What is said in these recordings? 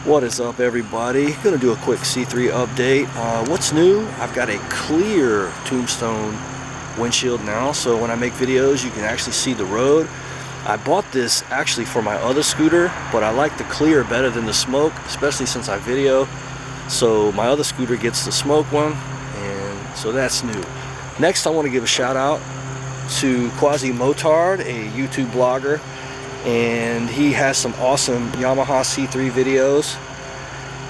What is up, everybody? Gonna do a quick C3 update. What's new? I've got a clear tombstone windshield now, so when I make videos you can actually see the road. I bought this actually for my other scooter, but I like the clear better than the smoke, especially since I video. So my other scooter gets the smoke one, and so that's new. Next, I want to give a shout out to Quasi Motard, a YouTube blogger, and he has some awesome Yamaha C3 videos,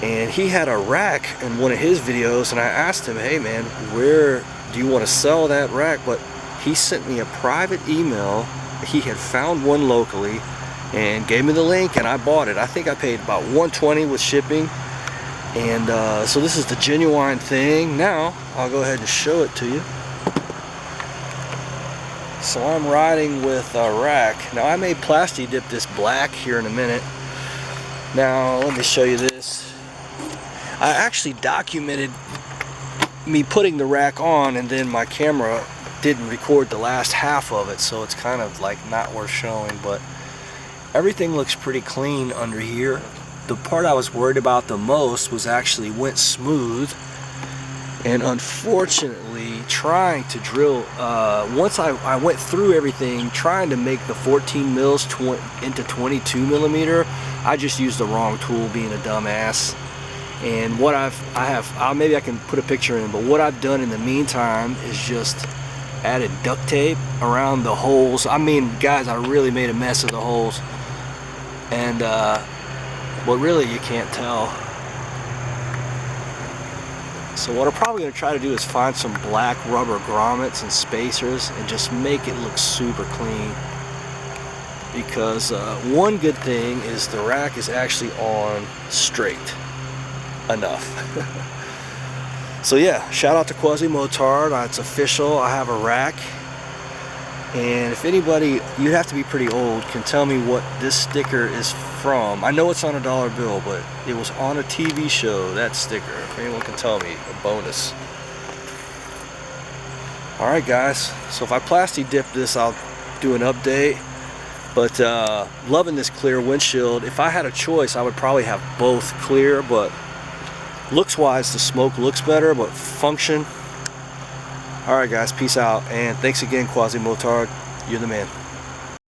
and he had a rack in one of his videos, and I asked him, hey man, where do you want to sell that rack? But he sent me a private email. He had found one locally and gave me the link, and I bought it. I think I paid about $120 with shipping, and so this is the genuine thing. Now I'll go ahead and show it to you. So I'm riding with a rack. Now I may plasti dip this black here in a minute. Now let me show you this. I actually documented me putting the rack on, and then my camera didn't record the last half of it, so it's kind of like not worth showing, but everything looks pretty clean under here. The part I was worried about the most was actually went smooth, and unfortunately trying to drill, once I went through everything trying to make the 14 mils into 22 millimeter, I just used the wrong tool, being a dumbass. And what maybe I can put a picture in, but what I've done in the meantime is just added duct tape around the holes. I mean, guys, I really made a mess of the holes, and but really you can't tell. So what I'm probably going to try to do is find some black rubber grommets and spacers and just make it look super clean. Because one good thing is the rack is actually on straight enough. So yeah, shout out to Quasi Motard. It's official. I have a rack. And if anybody, you have to be pretty old, can tell me what this sticker is from. I know it's on a dollar bill, but it was on a TV show, that sticker. If anyone can tell me, a bonus. Alright guys, so if I plasti dip this, I'll do an update. But loving this clear windshield. If I had a choice, I would probably have both clear, but looks wise the smoke looks better, but function. Alright guys, peace out, and thanks again, Quasi Motard. You're the man.